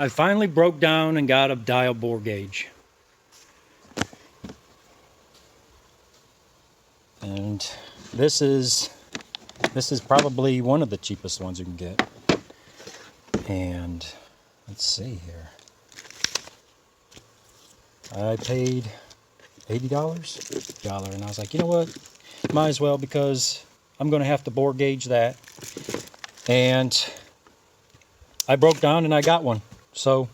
I finally broke down and got a dial bore gauge. And this is probably one of the cheapest ones you can get. And let's see here. I paid $80, and I was like, you know what? Might as well, because I'm going to have to bore gauge that. And I broke down and I got one. So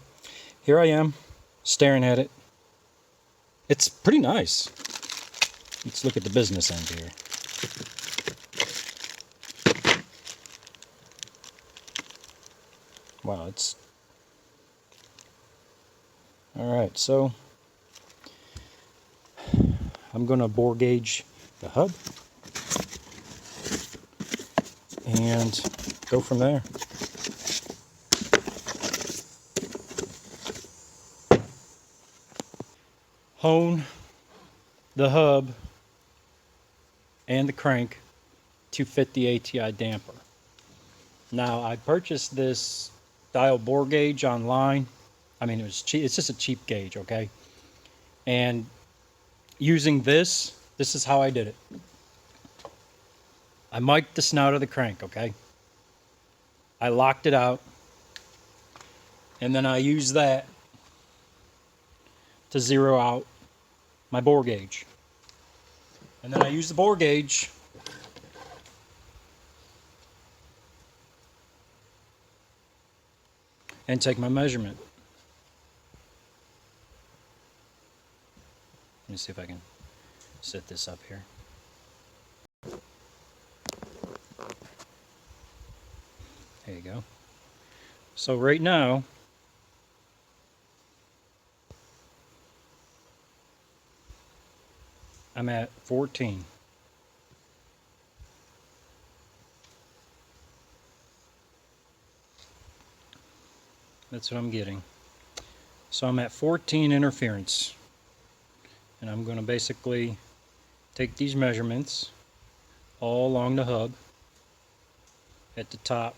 here I am, staring at it. It's pretty nice. Let's look at the business end here. Wow, it's... Alright, so I'm going to bore gauge the hub and go from there. Hone the hub and the crank to fit the ATI damper. Now, I purchased this dial bore gauge online. I mean, it was cheap. It's just a cheap gauge, okay? And using this is how I did it. I mic'd the snout of the crank, okay? I locked it out, and then I used that to zero out my bore gauge. And then I use the bore gauge and take my measurement. Let me see if I can set this up here. There you go. So right now, I'm at 14. That's what I'm getting. So I'm at 14 interference. And I'm going to basically take these measurements all along the hub at the top.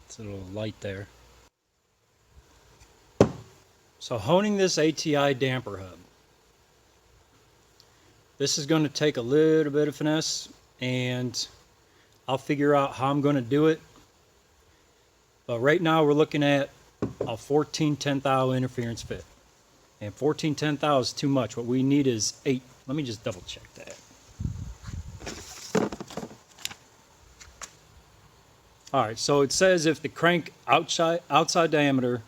It's a little light there. So honing this ATI damper hub. This is going to take a little bit of finesse, and I'll figure out how I'm going to do it. But right now we're looking at a 14/10 thou interference fit. And 14/10 thou is too much. What we need is 8. Let me just double check that. Alright, so it says if the crank outside diameter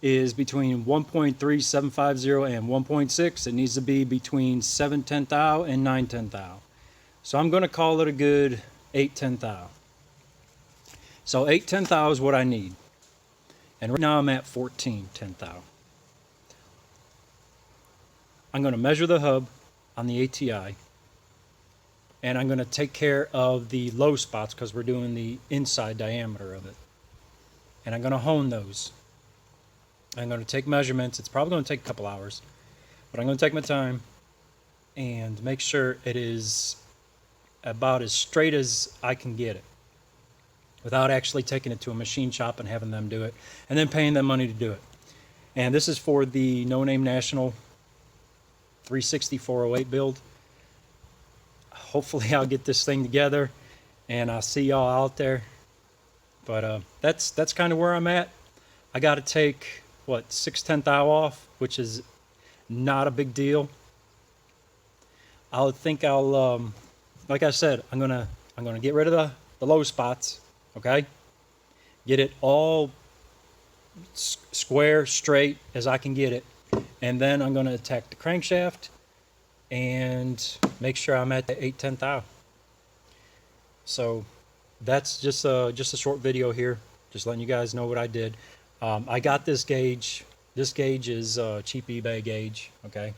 is between 1.3750 and 1.6, it needs to be between 7/10 thou and 9/10 thou. So I'm going to call it a good 8/10 thou. So 8/10 thou is what I need. And right now I'm at 14/10 thou. I'm going to measure the hub on the ATI, and I'm going to take care of the low spots because we're doing the inside diameter of it. And I'm going to hone those. I'm going to take measurements. It's probably going to take a couple hours, but I'm going to take my time and make sure it is about as straight as I can get it, without actually taking it to a machine shop and having them do it, and then paying them money to do it. And this is for the No Name National 360-408 build. Hopefully I'll get this thing together, and I'll see y'all out there. But that's kind of where I'm at. I got to take, what, 6/10 thou off, which is not a big deal. I'll like I said, I'm gonna get rid of the low spots. Okay, get it all square, straight as I can get it, and then I'm going to attack the crankshaft and make sure I'm at the 8/10 thou. So that's just a short video here, just letting you guys know what I did. I got this gauge. This gauge is a cheap eBay gauge. Okay,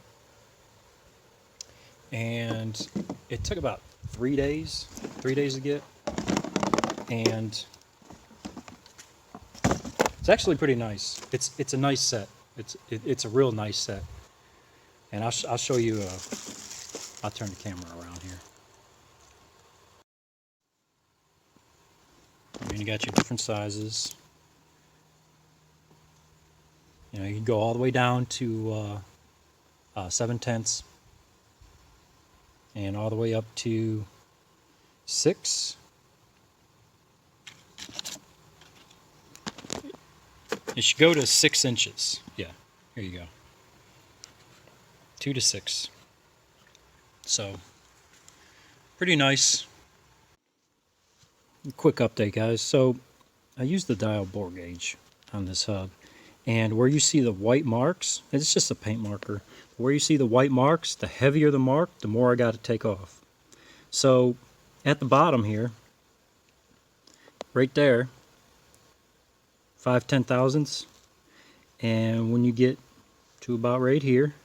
and it took about 3 days to get. And it's actually pretty nice. It's a nice set. It's a real nice set. And I'll show you. I'll turn the camera around here. I mean, you got your different sizes. You know, you can go all the way down to 7/10 and all the way up to 6. It should go to 6 inches. Yeah, here you go. 2 to 6. So, pretty nice. Quick update, guys. So, I used the dial bore gauge on this hub. And where you see the white marks, it's just a paint marker. Where you see the white marks, the heavier the mark, the more I got to take off. So, at the bottom here, right there, 5/10,000ths. And when you get to about right here,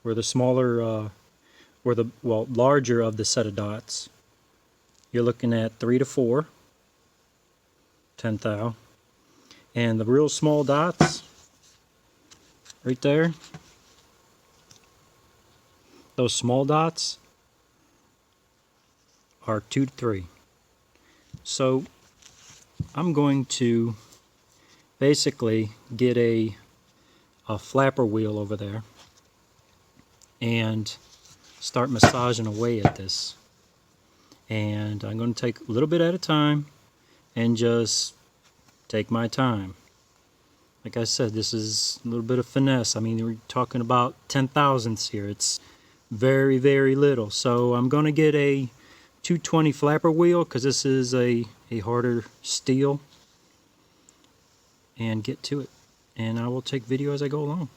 where the smaller, larger of the set of dots, you're looking at 3 to 4 10 thou. And the real small dots, right there, those small dots are 2 to 3. So I'm going to basically get a flapper wheel over there and start massaging away at this. And I'm going to take a little bit at a time and just take my time. Like I said, this is a little bit of finesse. I mean, we're talking about 10 thousandths here. It's very, very little. So I'm going to get a 220 flapper wheel because this is a harder steel, and get to it. And I will take video as I go along.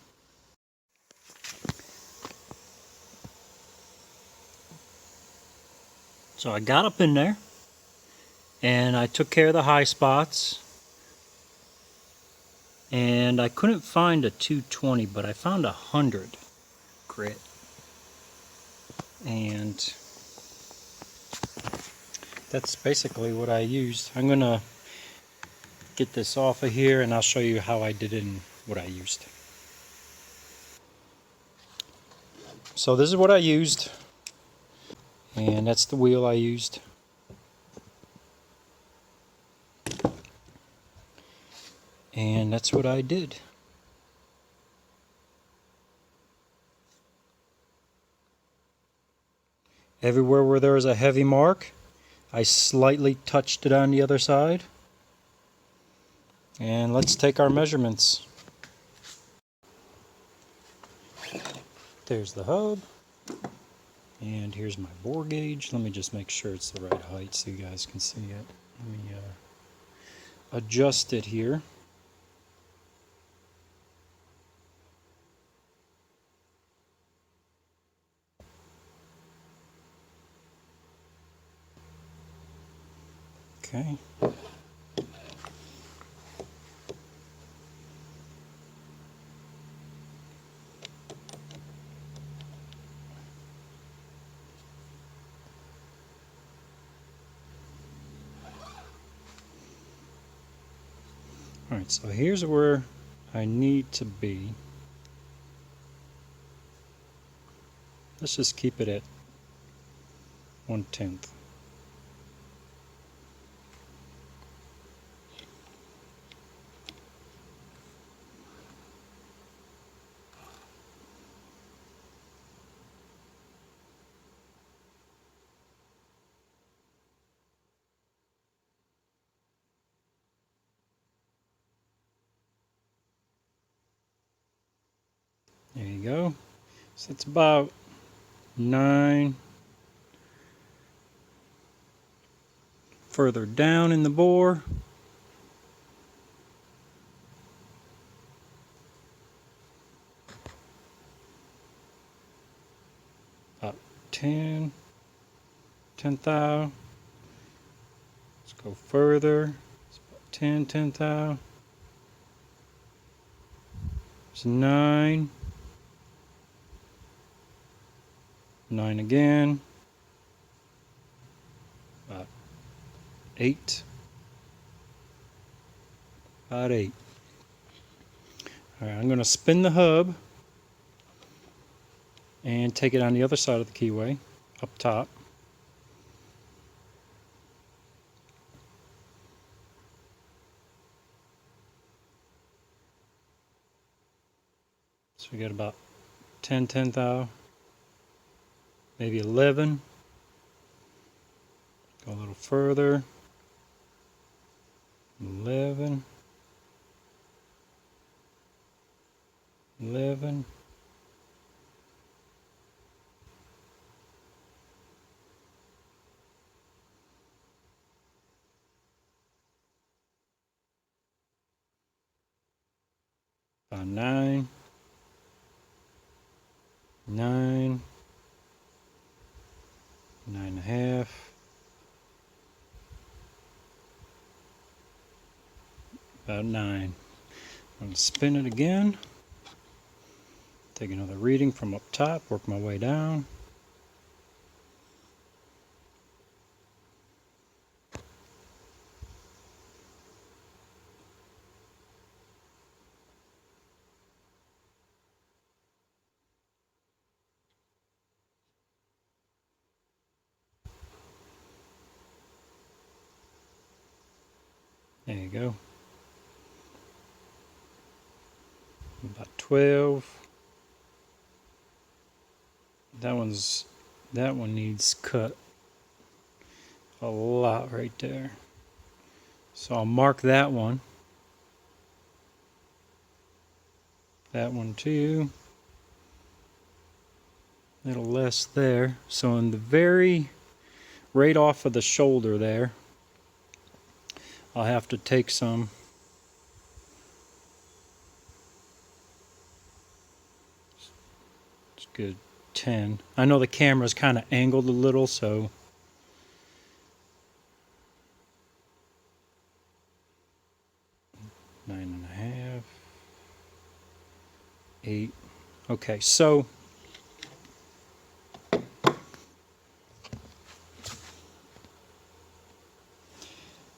So I got up in there and I took care of the high spots. And I couldn't find a 220, but I found 100 grit. And that's basically what I used. I'm going to get this off of here and I'll show you how I did it and what I used. So this is what I used. And that's the wheel I used. And that's what I did. Everywhere where there was a heavy mark, I slightly touched it on the other side. And let's take our measurements. There's the hub. And here's my bore gauge. Let me just make sure it's the right height so you guys can see it. Let me adjust it here. Okay. Alright, so here's where I need to be. Let's just keep it at 1/10. There you go. So it's about 9. Further down in the bore, about 10 thou. Let's go further. It's about 10 thou. It's 9 again, about 8, about 8. All right, I'm going to spin the hub and take it on the other side of the keyway, up top. So we got about 10 thou, maybe 11. Go a little further. 11. 11. About 9. 9. 9.5. About 9. I'm going to spin it again. Take another reading from up top, work my way down. There you go. About 12. That one needs cut a lot right there. So I'll mark that one. That one too. A little less there. So in the very right off of the shoulder there, I'll have to take some. It's good. 10. I know the camera's kind of angled a little, so 9.5. 8. Okay, so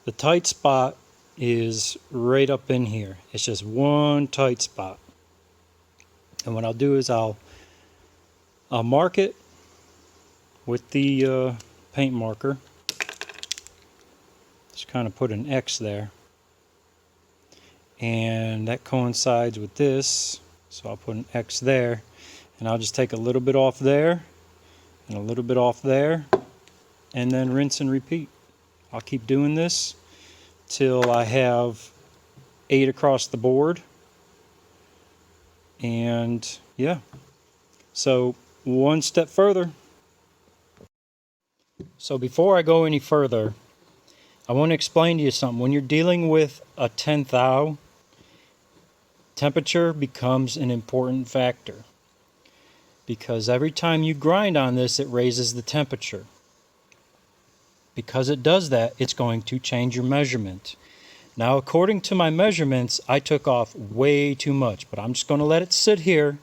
the tight spot is right up in here. It's just one tight spot. And what I'll do is I'll mark it with the paint marker. Just kind of put an X there. And that coincides with this. So I'll put an X there. And I'll just take a little bit off there and a little bit off there. And then rinse and repeat. I'll keep doing this till I have 8 across the board. And yeah. So one step further. So before I go any further, I want to explain to you something. When you're dealing with a 10 thou, temperature becomes an important factor. Because every time you grind on this, it raises the temperature. Because it does that, it's going to change your measurement. Now, according to my measurements, I took off way too much, but I'm just going to let it sit here.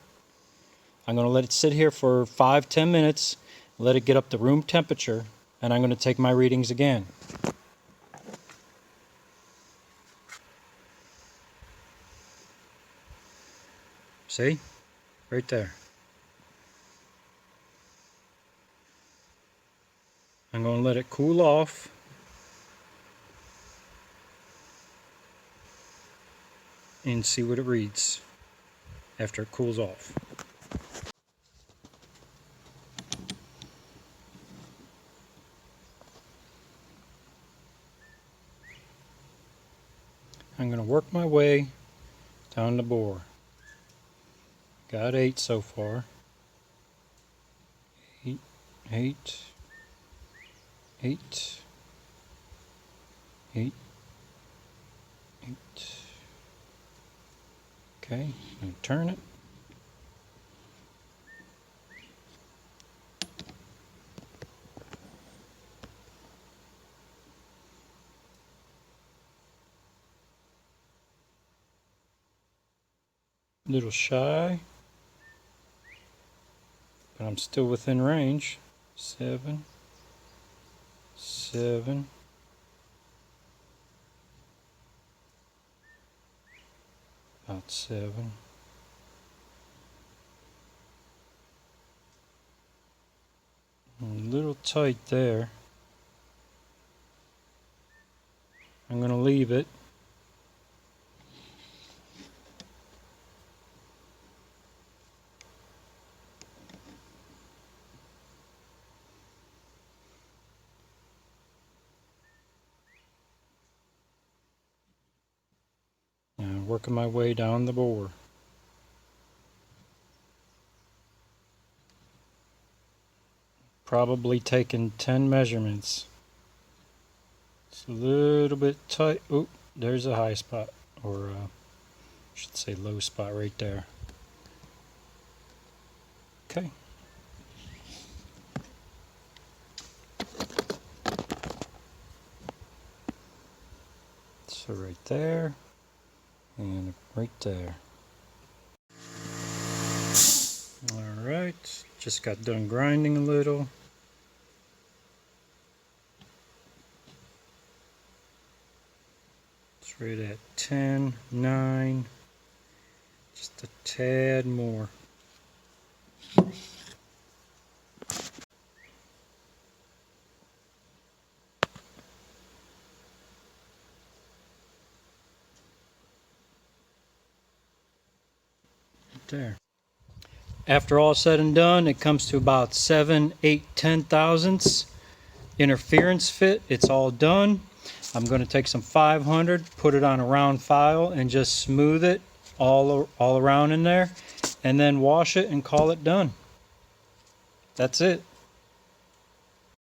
I'm going to let it sit here for 5-10 minutes, let it get up to room temperature, and I'm going to take my readings again. See? Right there. I'm going to let it cool off. And see what it reads after it cools off. I'm going to work my way down the bore. Got 8 so far. 8, 8, 8, 8, 8. Okay, I'm going to turn it. A little shy, but I'm still within range. 7, 7, about 7. A little tight there. I'm going to leave it. working my way down the bore. Probably taking 10 measurements. It's a little bit tight. Oh, there's a high spot, or I should say low spot right there. Okay. So right there, and right there. Alright, just got done grinding a little. It's right at 10, 9, just a tad more. There. After all said and done, it comes to about 7, 8, 10 thousandths interference fit. It's all done. I'm going to take some 500, put it on a round file, and just smooth it all around in there, and then wash it and call it done. That's it.